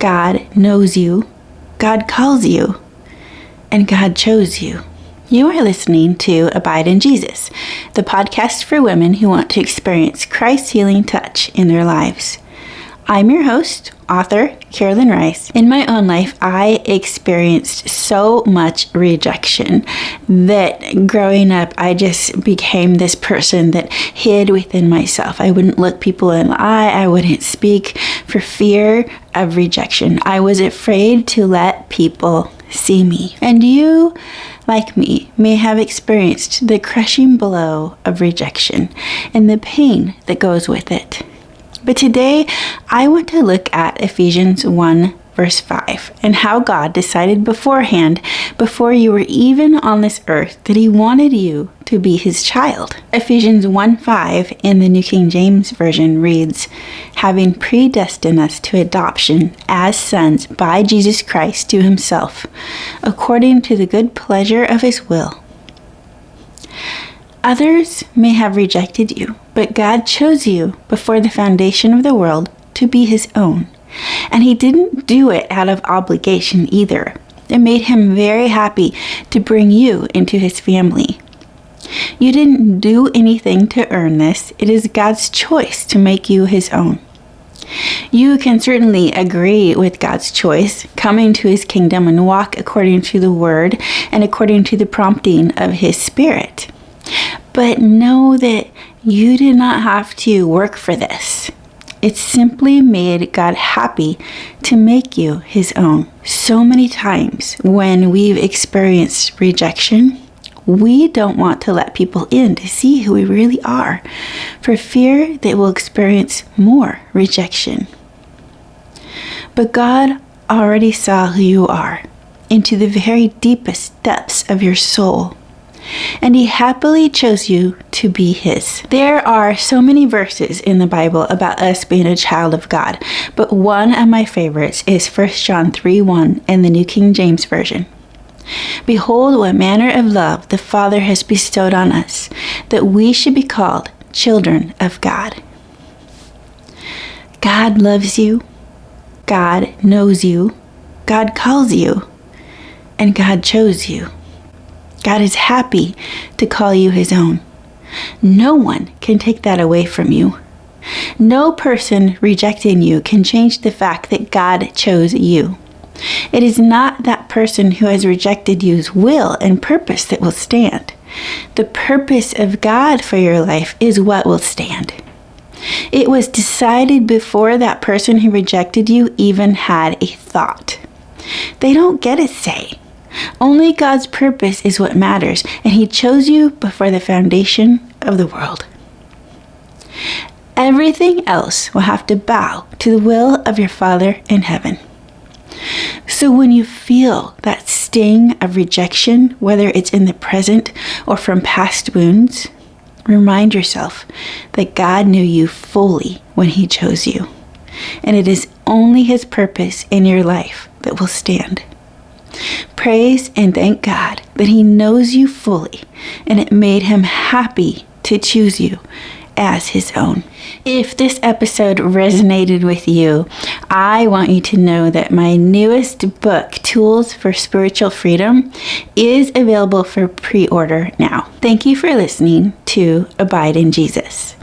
God knows you, God calls you, and God chose you. You are listening to Abide in Jesus, the podcast for women who want to experience Christ's healing touch in their lives. I'm your host, author Carolyn Rice. In my own life, I experienced so much rejection that growing up, I just became this person that hid within myself. I wouldn't look people in the eye. I wouldn't speak for fear of rejection. I was afraid to let people see me. And you, like me, may have experienced the crushing blow of rejection and the pain that goes with it. But today, I want to look at Ephesians 1, verse 5, and how God decided beforehand, before you were even on this earth, that He wanted you to be His child. Ephesians 1:5 in the New King James Version reads, having predestined us to adoption as sons by Jesus Christ to Himself, according to the good pleasure of His will. Others may have rejected you, but God chose you before the foundation of the world to be His own. And He didn't do it out of obligation either. It made Him very happy to bring you into His family. You didn't do anything to earn this. It is God's choice to make you His own. You can certainly agree with God's choice, coming to His kingdom and walk according to the Word and according to the prompting of His Spirit. But know that you did not have to work for this. It simply made God happy to make you His own. So many times when we've experienced rejection, we don't want to let people in to see who we really are, for fear that we'll experience more rejection. But God already saw who you are, into the very deepest depths of your soul. And He happily chose you to be His. There are so many verses in the Bible about us being a child of God, but one of my favorites is 1 John 3:1 in the New King James Version. Behold, what manner of love the Father has bestowed on us, that we should be called children of God. God loves you, God knows you, God calls you, and God chose you. God is happy to call you His own. No one can take that away from you. No person rejecting you can change the fact that God chose you. It is not that person who has rejected you's will and purpose that will stand. The purpose of God for your life is what will stand. It was decided before that person who rejected you even had a thought. They don't get a say. Only God's purpose is what matters, and He chose you before the foundation of the world. Everything else will have to bow to the will of your Father in heaven. So when you feel that sting of rejection, whether it's in the present or from past wounds, remind yourself that God knew you fully when He chose you, and it is only His purpose in your life that will stand. Praise and thank God that He knows you fully, and it made Him happy to choose you as His own. If this episode resonated with you, I want you to know that my newest book, Tools for Spiritual Freedom, is available for pre-order now. Thank you for listening to Abide in Jesus.